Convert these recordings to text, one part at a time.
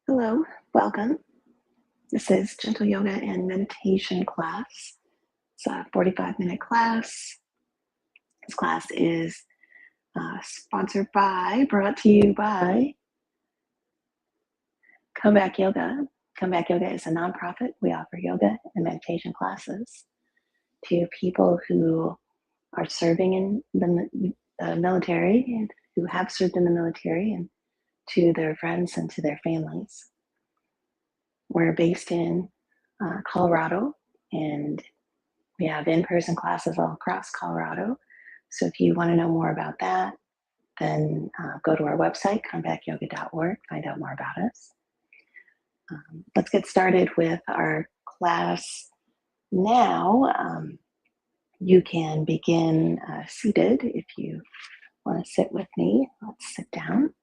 Hello, welcome. This is Gentle Yoga and Meditation class. It's a 45-minute class. This class is brought to you by Come Back Yoga. Come Back Yoga is a nonprofit. We offer yoga and meditation classes to people who are serving in the military and who have served in the military, and to their friends and to their families. We're based in Colorado, and we have in-person classes all across Colorado. So if you want to know more about that, then go to our website, comebackyoga.org, find out more about us. Let's get started with our class now. You can begin seated if you want to sit with me. Let's sit down.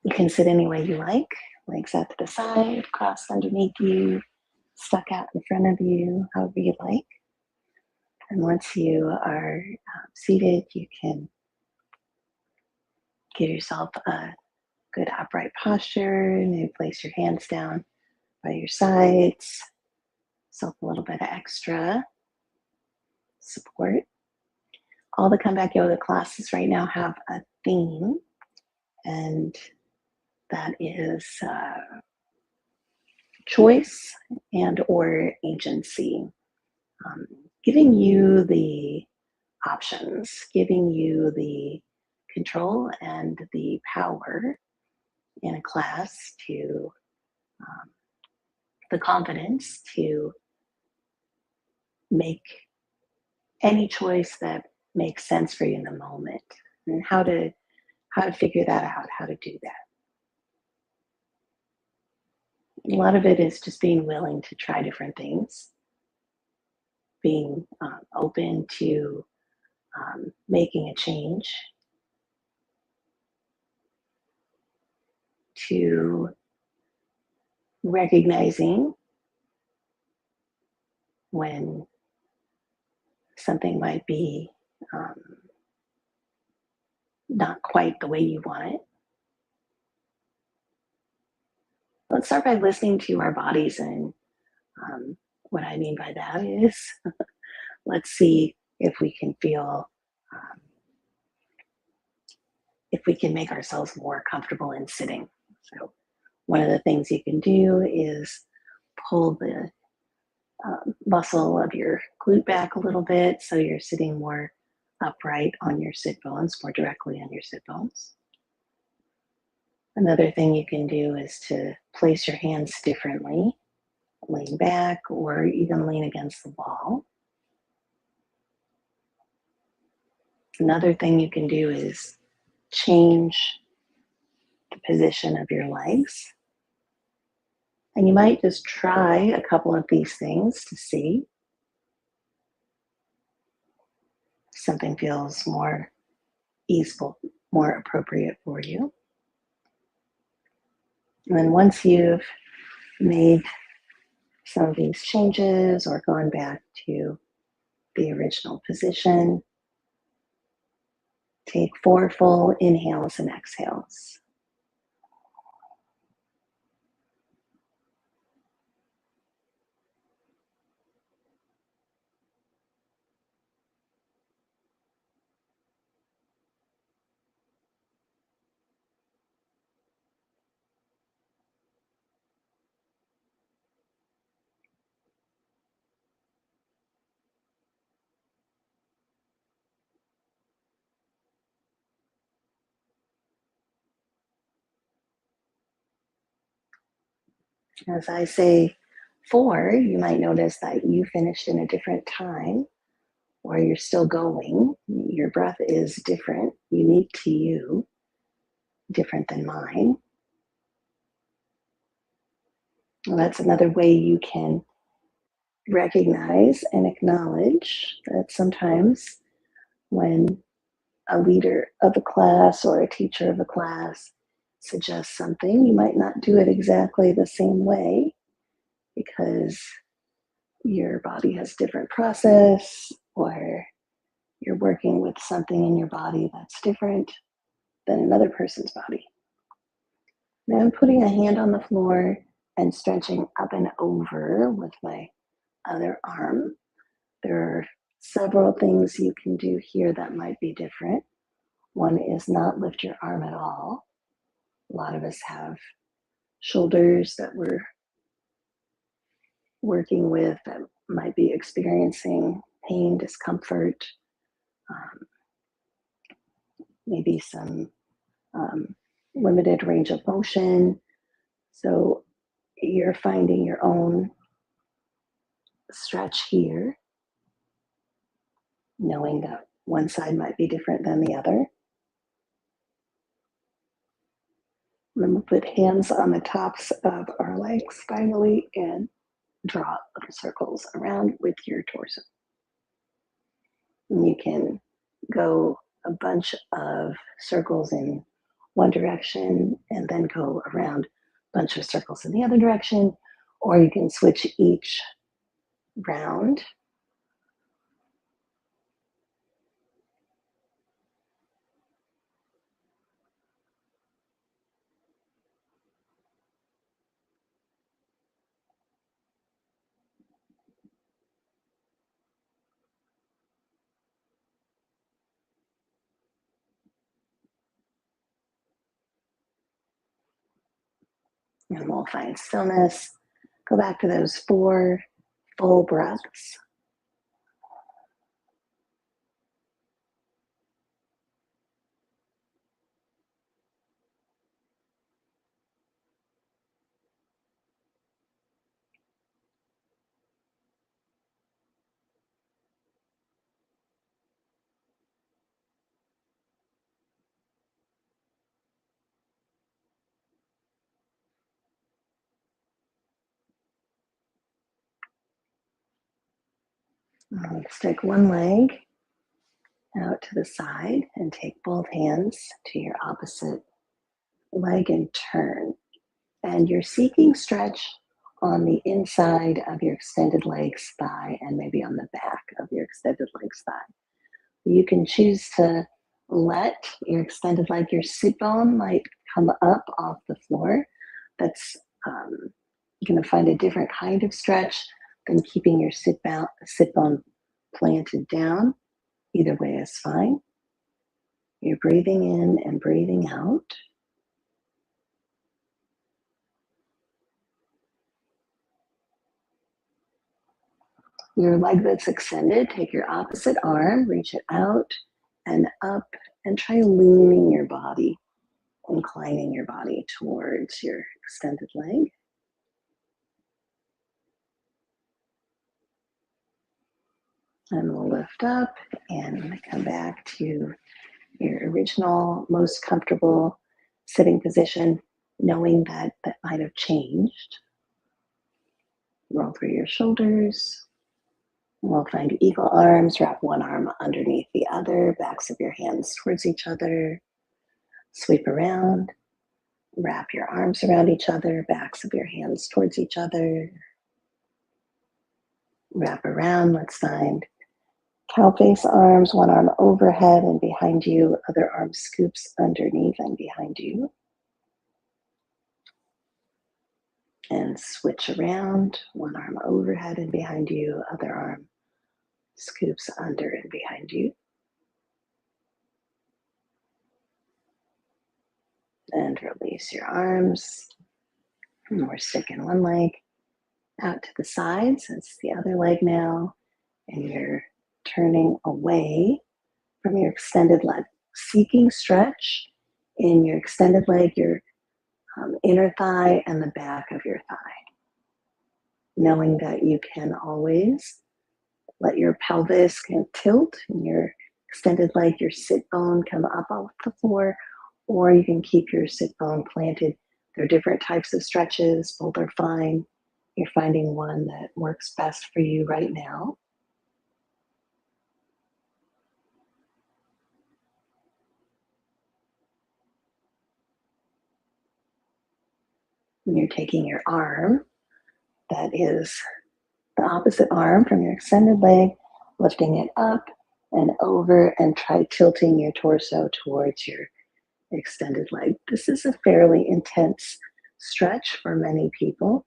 You can sit any way you like, legs out to the side, crossed underneath you, stuck out in front of you, however you like. And once you are seated, you can give yourself a good upright posture. Maybe place your hands down by your sides. Self a little bit of extra support. All the Comeback Yoga classes right now have a theme, and that is choice and or agency. Giving you the options, giving you the control and the power in a class to the confidence to make any choice that makes sense for you in the moment, and how to figure that out, how to do that. A lot of it is just being willing to try different things, being open to making a change, to recognizing when something might be not quite the way you want it. Let's start by listening to our bodies, and what I mean by that is let's see if we can feel, if we can make ourselves more comfortable in sitting. So one of the things you can do is pull the muscle of your glute back a little bit so you're sitting more upright on your sit bones, more directly on your sit bones. Another thing you can do is to place your hands differently, lean back or even lean against the wall. Another thing you can do is change the position of your legs. And you might just try a couple of these things to see if something feels more easeful, more appropriate for you. And then once you've made some of these changes or gone back to the original position, take 4 full inhales and exhales. As I say 4, you might notice that you finished in a different time, or you're still going. Your breath is different, unique to you, different than mine. Well, that's another way you can recognize and acknowledge that sometimes when a leader of a class or a teacher of a class suggests something, you might not do it exactly the same way because your body has different process, or you're working with something in your body that's different than another person's body. Now I'm putting a hand on the floor and stretching up and over with my other arm. There are several things you can do here that might be different. One is not lift your arm at all. A lot of us have shoulders that we're working with that might be experiencing pain, discomfort, um, maybe some um, limited range of motion. So you're finding your own stretch here, knowing that one side might be different than the other. And then we'll put hands on the tops of our legs finally and draw little circles around with your torso. And you can go a bunch of circles in one direction and then go around a bunch of circles in the other direction, or you can switch each round. And we'll find stillness. Go back to those 4 full breaths. Let's take one leg out to the side and take both hands to your opposite leg and turn. And you're seeking stretch on the inside of your extended leg's thigh and maybe on the back of your extended leg's thigh. You can choose to let your extended leg, your sit bone might come up off the floor. That's you're going to find a different kind of stretch than keeping your sit bone planted down. Either way is fine. You're breathing in and breathing out. Your leg that's extended, take your opposite arm, reach it out and up, and try leaning your body, inclining your body towards your extended leg. And we'll lift up and come back to your original, most comfortable sitting position, knowing that that might have changed. Roll through your shoulders. We'll find eagle arms, wrap one arm underneath the other, backs of your hands towards each other. Sweep around, wrap your arms around each other, backs of your hands towards each other. Wrap around, let's find cow face arms, one arm overhead and behind you, other arm scoops underneath and behind you. And switch around, one arm overhead and behind you, other arm scoops under and behind you. And release your arms. And we're sticking one leg out to the sides. It's the other leg now. And you're turning away from your extended leg, seeking stretch in your extended leg, your inner thigh, and the back of your thigh. Knowing that you can always let your pelvis kind of tilt in your extended leg, your sit bone come up off the floor, or you can keep your sit bone planted. There are different types of stretches, both are fine. You're finding one that works best for you right now. And you're taking your arm, that is the opposite arm from your extended leg, lifting it up and over, and try tilting your torso towards your extended leg. This is a fairly intense stretch for many people.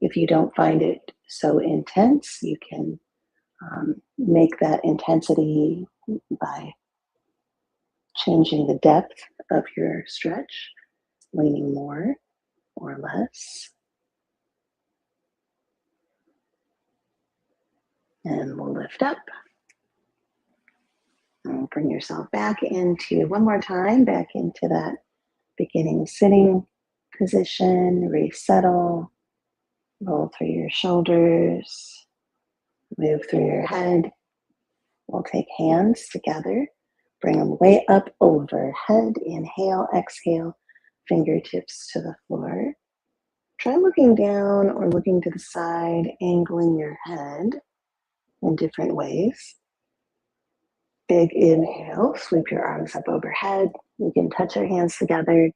If you don't find it so intense, you can make that intensity by changing the depth of your stretch, leaning more or less. And we'll lift up. And bring yourself back into, one more time, back into that beginning sitting position. Resettle. Roll through your shoulders. Move through your head. We'll take hands together. Bring them way up overhead. Inhale, exhale, fingertips to the floor. Try looking down or looking to the side, angling your head in different ways. Big inhale, sweep your arms up overhead. You can touch your hands together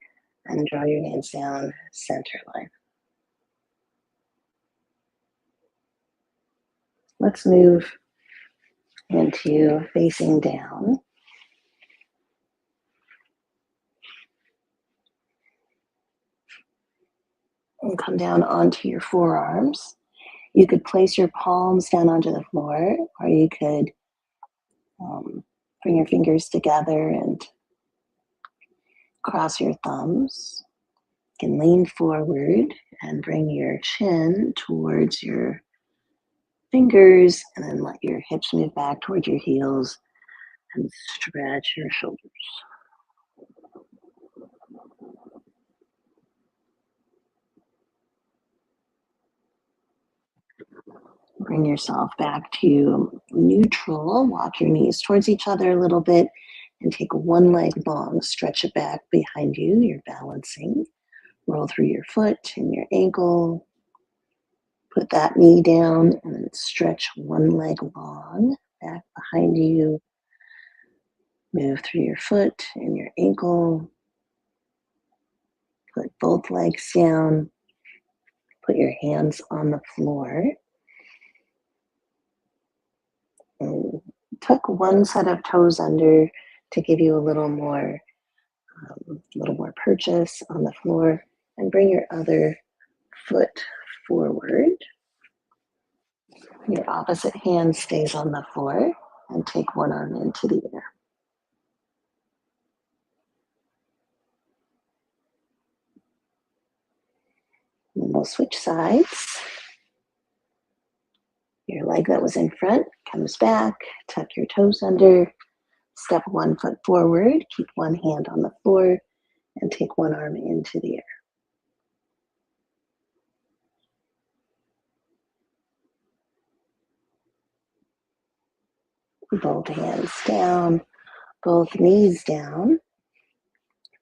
and draw your hands down center line. Let's move into facing down. And come down onto your forearms. You could place your palms down onto the floor, or you could bring your fingers together and cross your thumbs. You can lean forward and bring your chin towards your fingers, and then let your hips move back towards your heels and stretch your shoulders. Bring yourself back to neutral. Walk your knees towards each other a little bit and take one leg long. Stretch it back behind you. You're balancing. Roll through your foot and your ankle. Put that knee down and then stretch one leg long back behind you. Move through your foot and your ankle. Put both legs down. Put your hands on the floor. And tuck one set of toes under to give you a little more purchase on the floor, and bring your other foot forward. Your opposite hand stays on the floor, and take one arm into the air. And we'll switch sides. Your leg that was in front comes back, tuck your toes under, step one foot forward, keep one hand on the floor, and take one arm into the air. Both hands down, both knees down.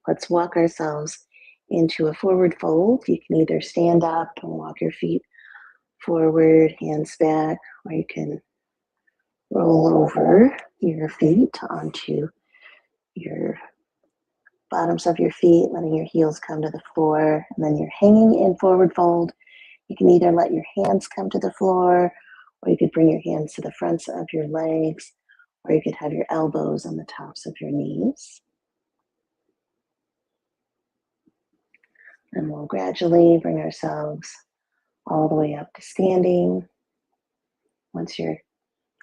Let's walk ourselves into a forward fold. You can either stand up and walk your feet forward, hands back, or you can roll over your feet onto your bottoms of your feet, letting your heels come to the floor, and then you're hanging in forward fold. You can either let your hands come to the floor, or you could bring your hands to the fronts of your legs, or you could have your elbows on the tops of your knees. And we'll gradually bring ourselves all the way up to standing. Once you're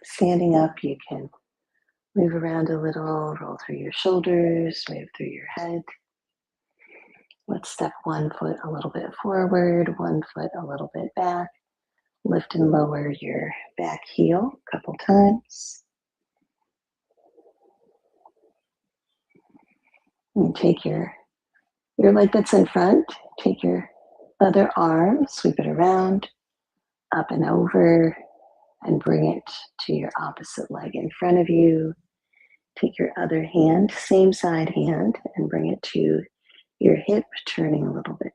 standing up, you can move around a little, roll through your shoulders, move through your head. Let's step one foot a little bit forward, one foot a little bit back. Lift and lower your back heel a couple times. And take your leg that's in front, take your other arm, sweep it around, up and over, and bring it to your opposite leg in front of you. Take your other hand, same side hand, and bring it to your hip, turning a little bit.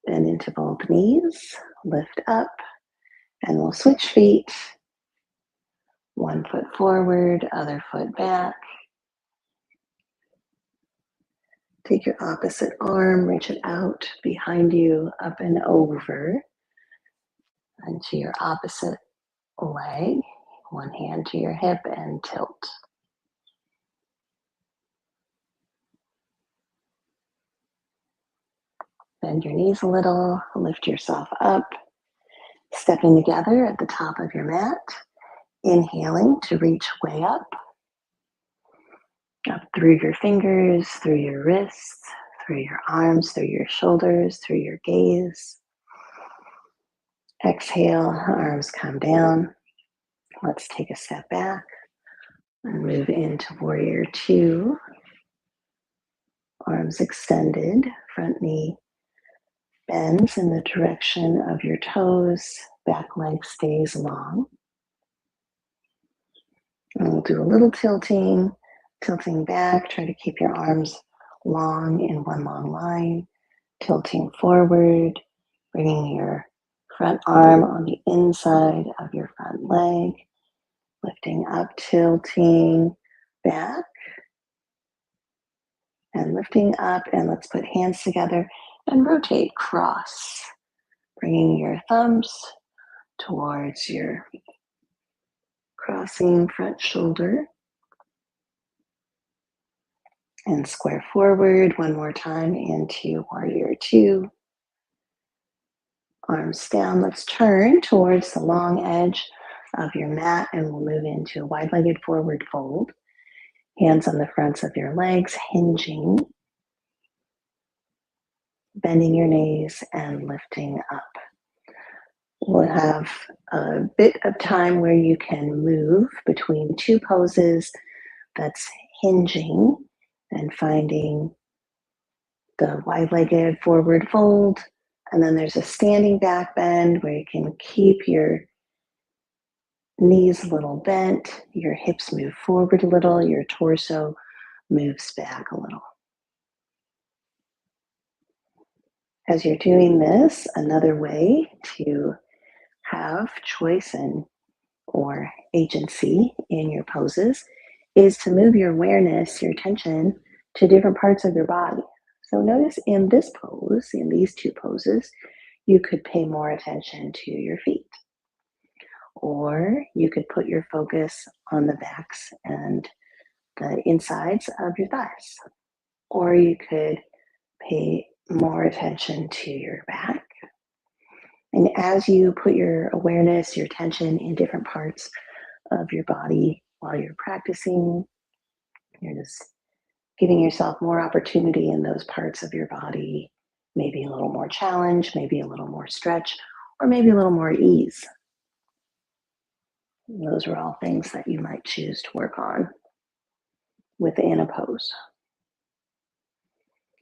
Bend into both knees, lift up, and we'll switch feet. One foot forward, other foot back. Take your opposite arm, reach it out behind you, up and over, and to your opposite leg. One hand to your hip and tilt. Bend your knees a little, lift yourself up, stepping together at the top of your mat, inhaling to reach way up through your fingers, through your wrists, through your arms, through your shoulders, through your gaze. Exhale, arms come down. Let's take a step back and move into warrior two. Arms extended, front knee bends in the direction of your toes, back leg stays long. And we'll do a little tilting back, try to keep your arms long in one long line, tilting forward, bringing your front arm on the inside of your front leg, lifting up, tilting back, and lifting up, and let's put hands together and rotate cross, bringing your thumbs towards your crossing front shoulder, and square forward one more time into warrior two. Arms down, let's turn towards the long edge of your mat, and we'll move into a wide-legged forward fold. Hands on the fronts of your legs, hinging, bending your knees and lifting up. We'll have a bit of time where you can move between two poses. That's hinging and finding the wide-legged forward fold. And then there's a standing back bend where you can keep your knees a little bent, your hips move forward a little, your torso moves back a little. As you're doing this, another way to have choice and or agency in your poses is to move your awareness, your attention to different parts of your body. So notice in this pose, in these two poses, you could pay more attention to your feet. Or you could put your focus on the backs and the insides of your thighs. Or you could pay more attention to your back. And as you put your awareness, your attention in different parts of your body while you're practicing, you're just giving yourself more opportunity in those parts of your body, maybe a little more challenge, maybe a little more stretch, or maybe a little more ease. Those are all things that you might choose to work on within a pose.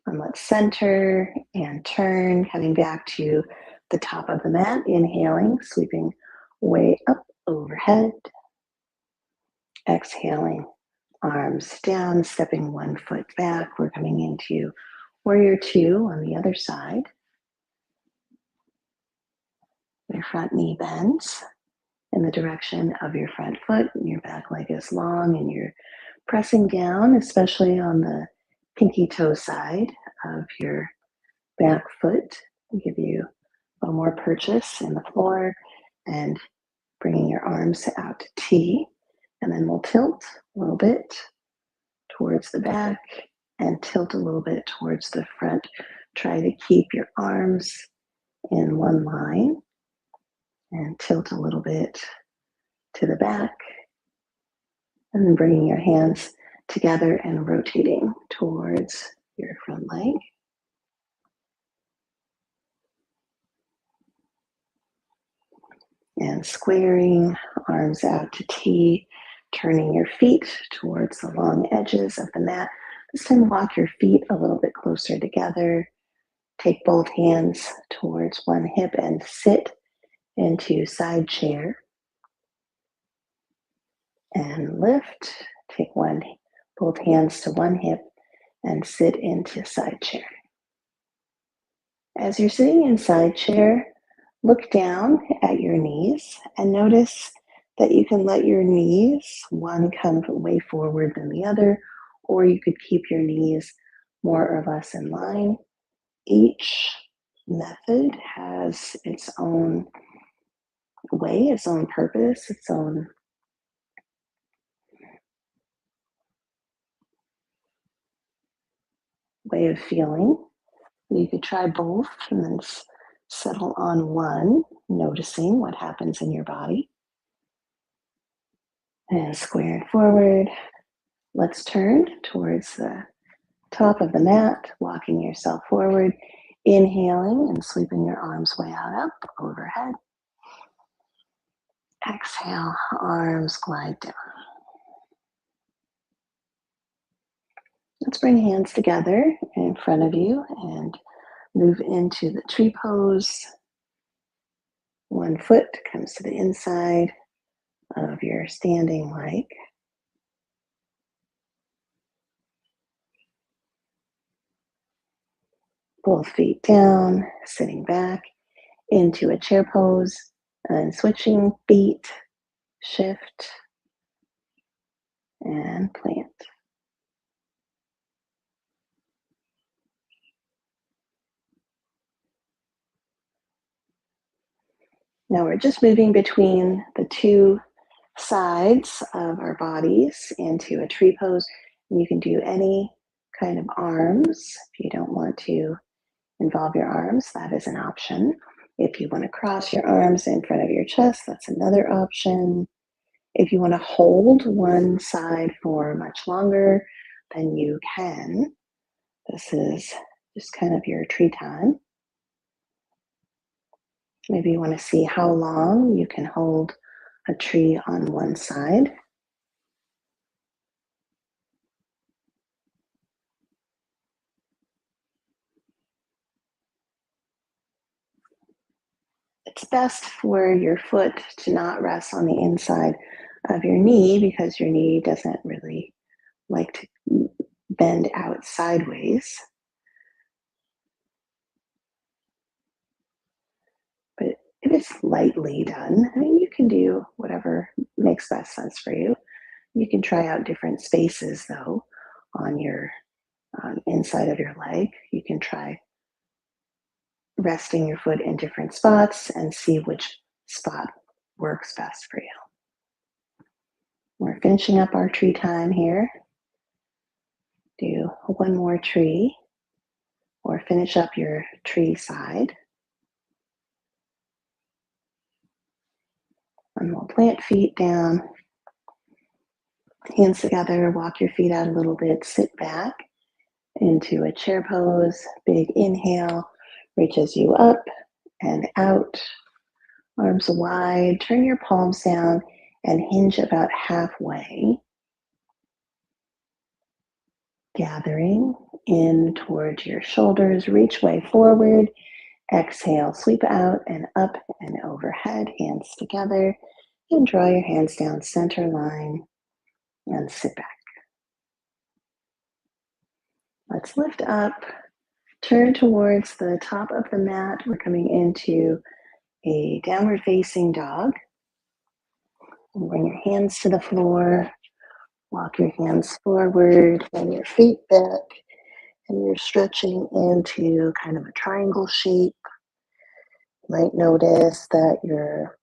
And let's center and turn, coming back to the top of the mat, inhaling, sweeping way up overhead. Exhaling, arms down, stepping one foot back. We're coming into warrior two on the other side. Your front knee bends in the direction of your front foot, and your back leg is long, and you're pressing down, especially on the pinky toe side of your back foot. Give you a little more purchase in the floor, and bringing your arms out to T. And then we'll tilt a little bit towards the back and tilt a little bit towards the front. Try to keep your arms in one line and tilt a little bit to the back. And then bringing your hands together and rotating towards your front leg. And squaring, arms out to T, turning your feet towards the long edges of the mat. This time walk your feet a little bit closer together. Take both hands towards one hip and sit into side chair. And lift. Take both hands to one hip and sit into side chair. As you're sitting in side chair, look down at your knees and notice that you can let your knees, one come way forward than the other, or you could keep your knees more or less in line. Each method has its own way, its own purpose, its own way of feeling. You could try both and then settle on one, noticing what happens in your body. And squaring forward. Let's turn towards the top of the mat, walking yourself forward, inhaling and sweeping your arms way out up overhead. Exhale, arms glide down. Let's bring hands together in front of you and move into the tree pose. One foot comes to the inside of your standing leg. Both feet down, sitting back into a chair pose and switching feet, shift and plant. Now we're just moving between the two sides of our bodies into a tree pose. You can do any kind of arms. If you don't want to involve your arms, that is an option. If you want to cross your arms in front of your chest, that's another option. If you want to hold one side for much longer, then you can. This is just kind of your tree time. Maybe you want to see how long you can hold a tree on one side. It's best for your foot to not rest on the inside of your knee because your knee doesn't really like to bend out sideways. But if it's lightly done, I mean, you can do whatever makes best sense for you. You can try out different spaces though on your inside of your leg. You can try resting your foot in different spots and see which spot works best for you. We're finishing up our tree time here. Do one more tree or finish up your tree side. And we'll plant feet down, hands together, walk your feet out a little bit, sit back into a chair pose. Big inhale reaches you up and out, arms wide. Turn your palms down and hinge about halfway. Gathering in towards your shoulders, reach way forward. Exhale, sweep out and up and overhead, hands together, and draw your hands down center line and sit back. Let's lift up, turn towards the top of the mat. We're coming into a downward facing dog. And bring your hands to the floor, walk your hands forward and your feet back, and you're stretching into kind of a triangle shape. You might notice that you're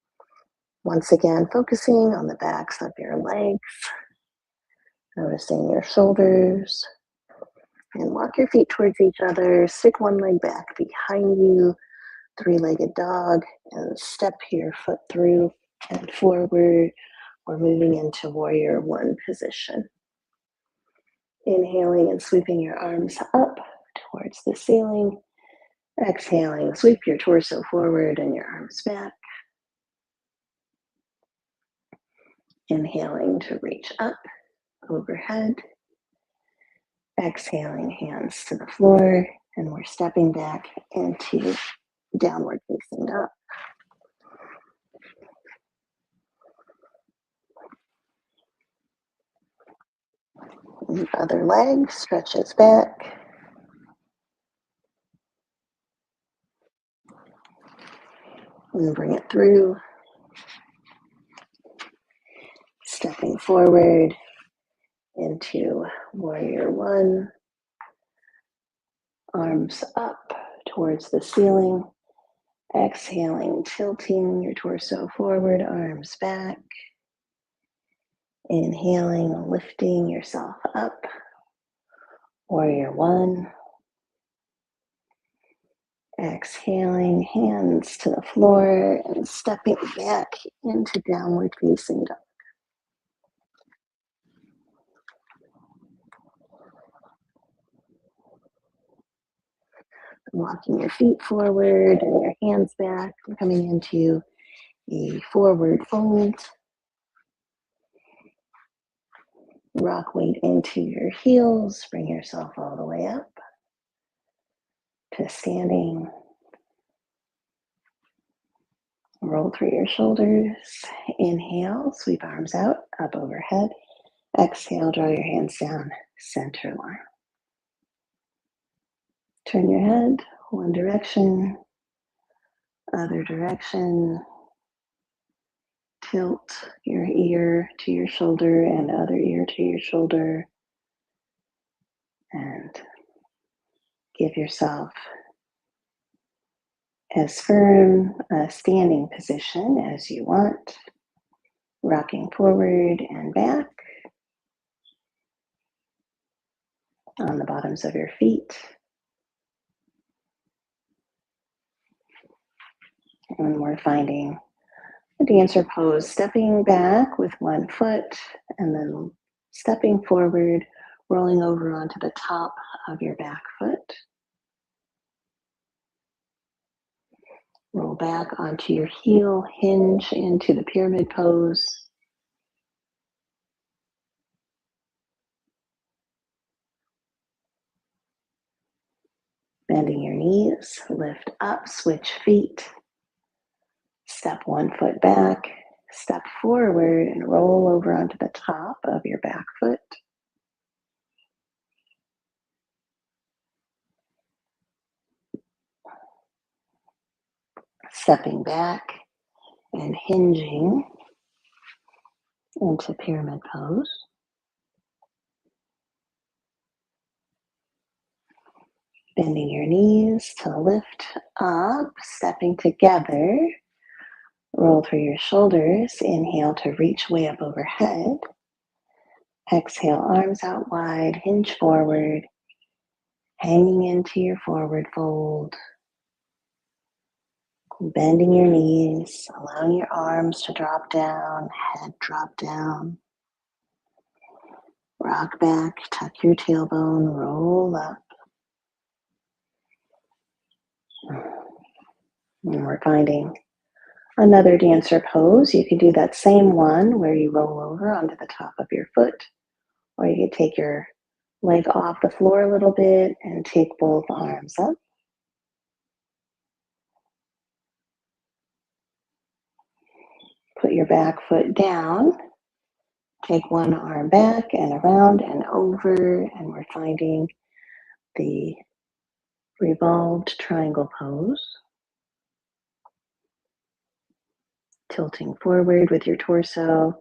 once again focusing on the backs of your legs, noticing your shoulders, and walk your feet towards each other. Stick one leg back behind you, three-legged dog, and step your foot through and forward. We're moving into warrior one position. Inhaling and sweeping your arms up towards the ceiling. Exhaling, sweep your torso forward and your arms back. Inhaling to reach up overhead. Exhaling, hands to the floor, and we're stepping back into downward facing dog. The other leg stretches back. And bring it through. Stepping forward into warrior one. Arms up towards the ceiling. Exhaling, tilting your torso forward, arms back. Inhaling, lifting yourself up. Warrior one. Exhaling, hands to the floor and stepping back into downward facing dog. Walking your feet forward and your hands back, coming into a forward fold. Rock weight into your heels, bring yourself all the way up to standing. Roll through your shoulders. Inhale, sweep arms out, up overhead. Exhale, draw your hands down, center line. Turn your head one direction, other direction. Tilt your ear to your shoulder and other ear to your shoulder. And give yourself as firm a standing position as you want. Rocking forward and back on the bottoms of your feet. And we're finding a dancer pose, stepping back with one foot and then stepping forward, rolling over onto the top of your back foot. Roll back onto your heel, hinge into the pyramid pose. Bending your knees, lift up, switch feet. Step one foot back, step forward and roll over onto the top of your back foot. Stepping back and hinging into pyramid pose. Bending your knees to lift up, stepping together. Roll through your shoulders. Inhale to reach way up overhead. Exhale, arms out wide, hinge forward, hanging into your forward fold. Bending your knees, allowing your arms to drop down, head drop down. Rock back, tuck your tailbone, roll up. And we're finding another dancer pose. You can do that same one where you roll over onto the top of your foot, or you can take your leg off the floor a little bit and take both arms up. Put your back foot down. Take one arm back and around and over, and we're finding the revolved triangle pose. Tilting forward with your torso,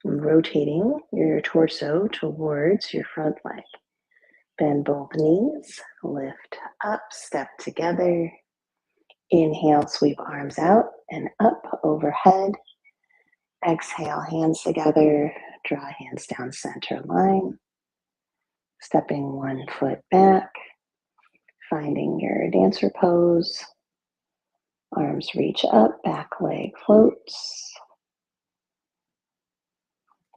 and rotating your torso towards your front leg. Bend both knees, lift up, step together. Inhale, sweep arms out and up overhead. Exhale, hands together, draw hands down center line. Stepping one foot back, finding your dancer pose. Arms reach up, back leg floats.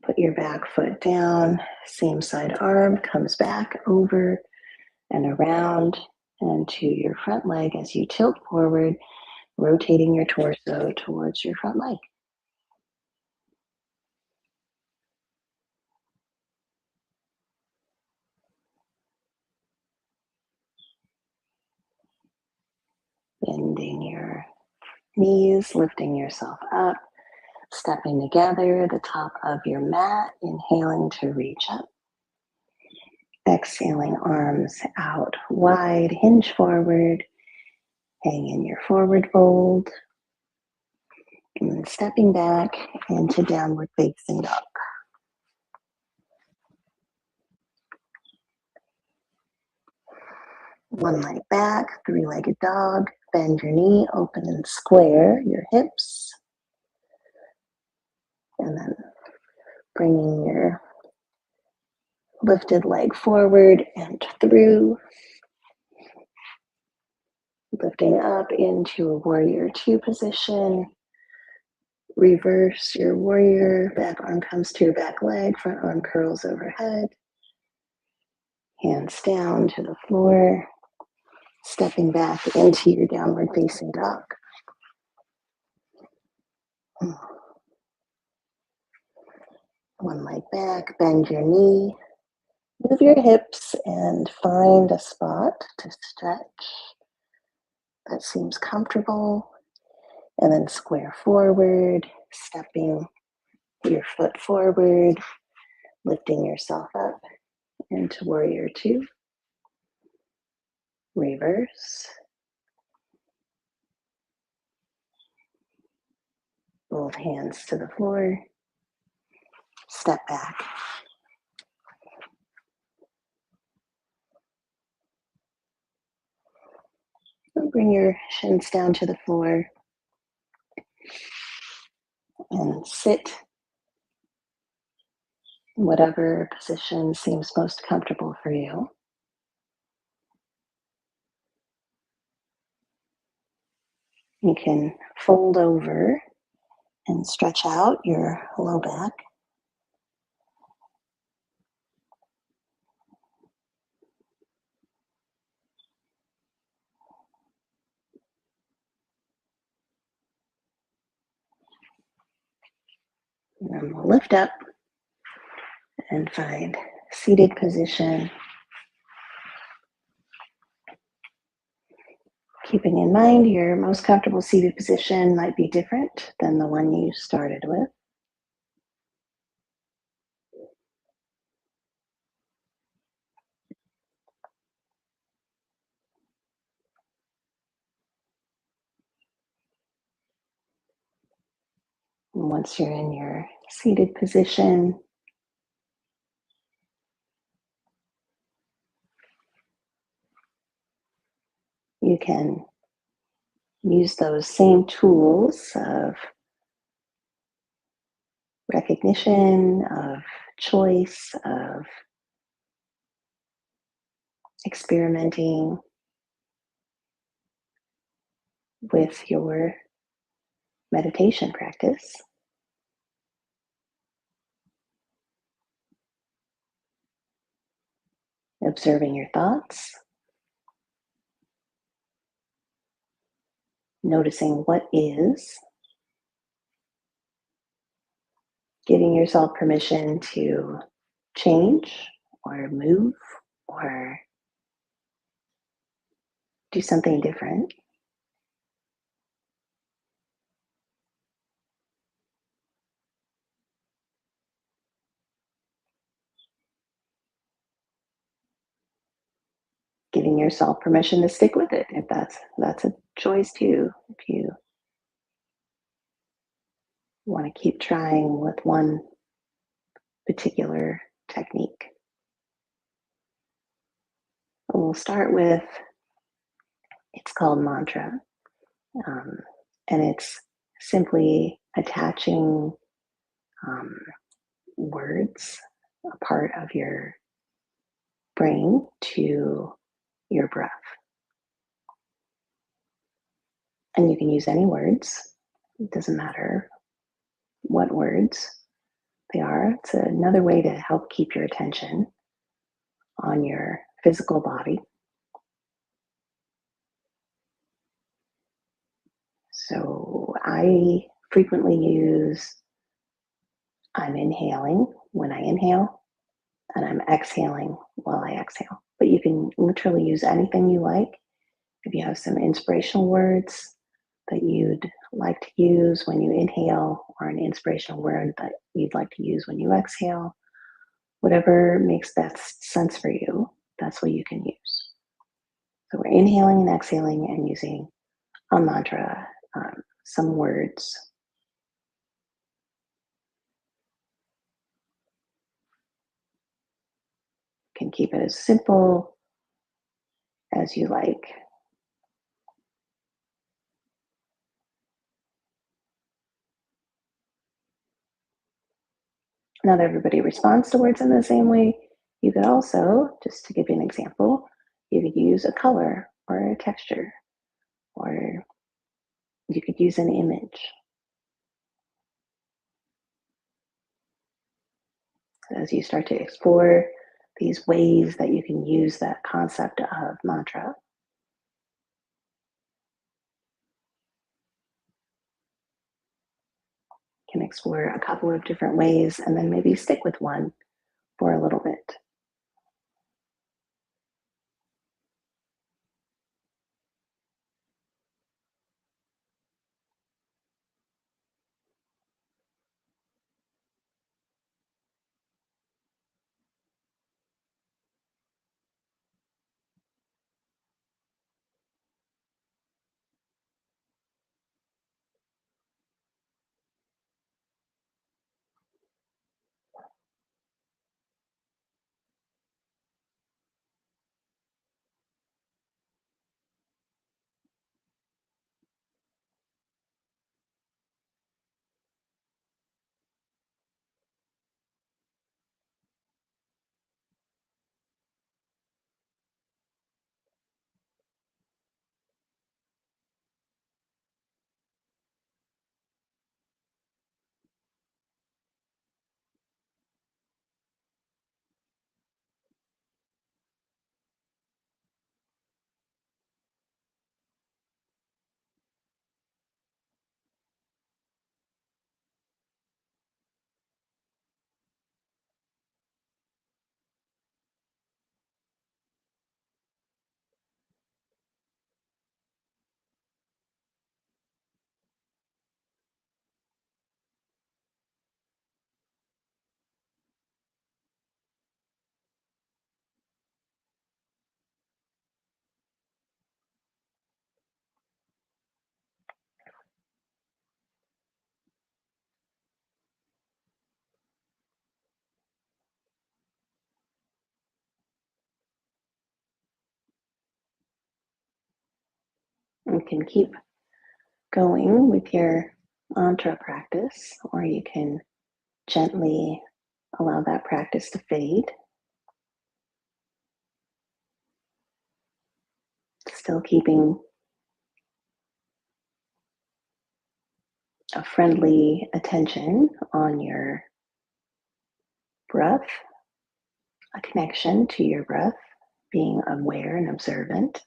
Put your back foot down, same side arm comes back over and around and to your front leg as you tilt forward, rotating your torso towards your front leg. Bending your knees, lifting yourself up, stepping together, the top of your mat, inhaling to reach up. Exhaling, arms out wide, hinge forward, hang in your forward fold, and then stepping back into downward facing dog. One leg back, three-legged dog. Bend your knee, open and square your hips. And then bringing your lifted leg forward and through. Lifting up into a warrior two position. Reverse your warrior. Back arm comes to your back leg. Front arm curls overhead. Hands down to the floor. Stepping back into your downward facing dog. One leg back, bend your knee, move your hips, and find a spot to stretch that seems comfortable. And then square forward, stepping your foot forward, lifting yourself up into warrior two. Reverse. Both hands to the floor. Step back. And bring your shins down to the floor and sit in whatever position seems most comfortable for you. You can fold over and stretch out your low back. And then we'll lift up and find seated position. Keeping in mind your most comfortable seated position might be different than the one you started with. And once you're in your seated position, you can use those same tools of recognition, of choice, of experimenting with your meditation practice. Observing your thoughts, noticing what is, giving yourself permission to change or move or do something different. Giving yourself permission to stick with it if that's a choice too. If you want to keep trying with one particular technique. We'll start with, it's called mantra, and it's simply attaching words, a part of your brain, to your breath. And you can use any words, it doesn't matter what words they are. It's another way to help keep your attention on your physical body. So I frequently use, I'm inhaling when I inhale, and I'm exhaling while I exhale. But you can literally use anything you like. If you have some inspirational words that you'd like to use when you inhale, or an inspirational word that you'd like to use when you exhale, whatever makes best sense for you, that's what you can use. So we're inhaling and exhaling and using a mantra, some words. You can keep it as simple as you like. Not everybody responds to words in the same way. You could also, just to give you an example, you could use a color or a texture. or you could use an image as you start to explore these ways that you can use that concept of mantra. You can explore a couple of different ways and then maybe stick with one for a little bit. And you can keep going with your mantra practice, or you can gently allow that practice to fade, still keeping a friendly attention on your breath, a connection to your breath, being aware and observant.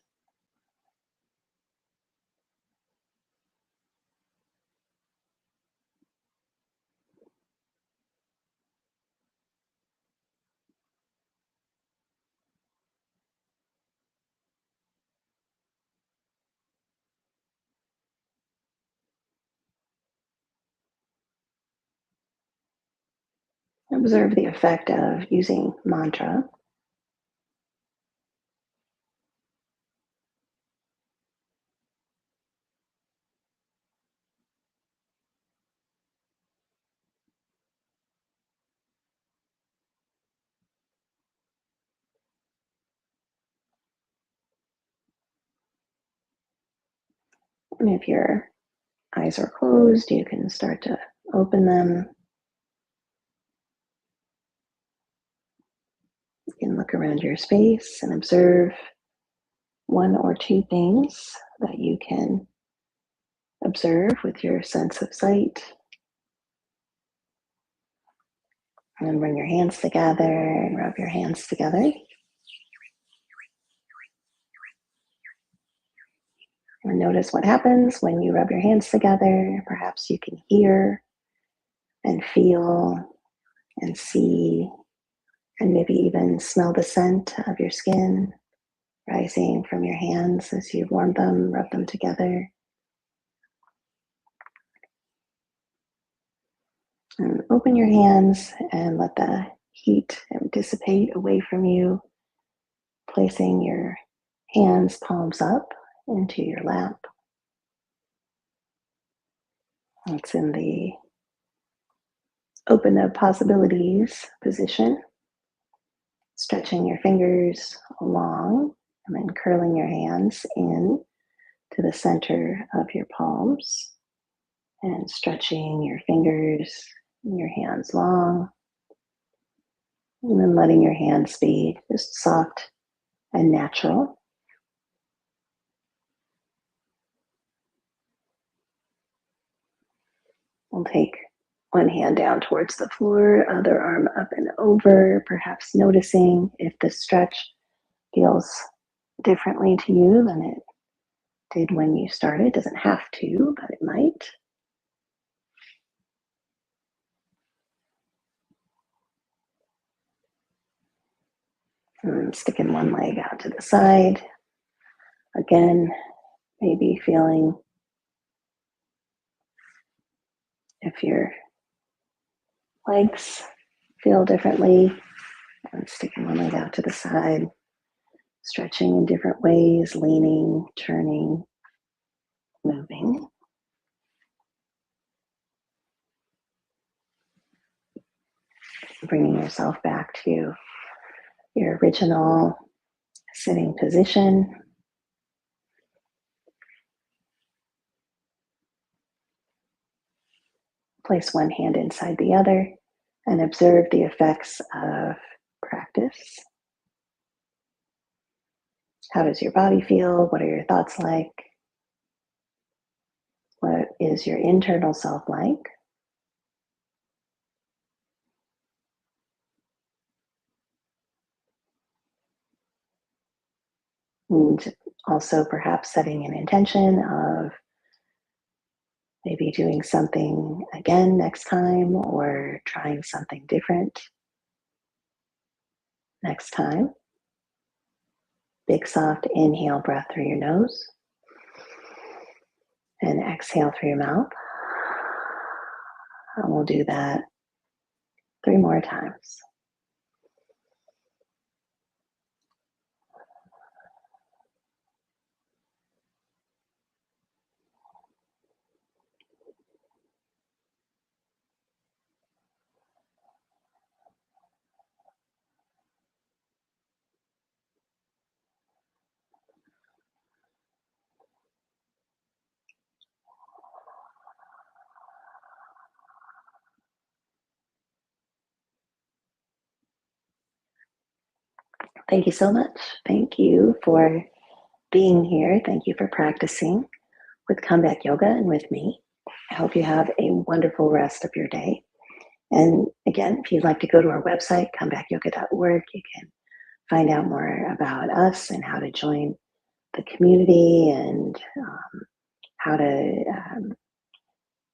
Observe the effect of using mantra. And if your eyes are closed, you can start to open them. You can look around your space and observe one or two things that you can observe with your sense of sight. And then bring your hands together and rub your hands together. And notice what happens when you rub your hands together. Perhaps you can hear and feel and see and maybe even smell the scent of your skin rising from your hands as you warm them, rub them together. And open your hands and let the heat dissipate away from you, placing your hands palms up into your lap. It's in the open up possibilities position, stretching your fingers long and then curling your hands in to the center of your palms and stretching your fingers and your hands long, and then letting your hands be just soft and natural. We'll take one hand down towards the floor, other arm up and over, perhaps noticing if the stretch feels differently to you than it did when you started. It doesn't have to, but it might. And sticking one leg out to the side. Again, maybe feeling if your legs feel differently. And sticking one leg out to the side, stretching in different ways, leaning, turning, moving. Bringing yourself back to your original sitting position. Place one hand inside the other and observe the effects of practice. How does your body feel? What are your thoughts like? What is your internal self like? And also perhaps setting an intention of maybe doing something again next time or trying something different next time. Big soft inhale breath through your nose and exhale through your mouth. And we'll do that 3 more times. Thank you so much. Thank you for being here. Thank you for practicing with Comeback Yoga and with me. I hope you have a wonderful rest of your day. And again, if you'd like to go to our website, comebackyoga.org, you can find out more about us and how to join the community and how to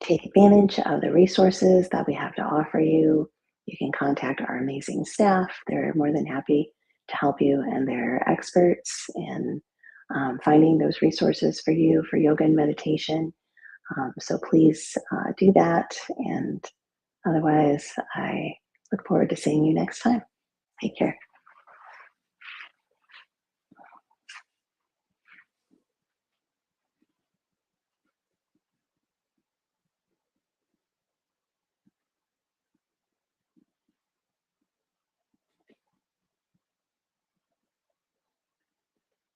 take advantage of the resources that we have to offer you. You can contact our amazing staff. They're more than happy to help you, and they're experts in finding those resources for you for yoga and meditation. So please do that. And otherwise, I look forward to seeing you next time. Take care.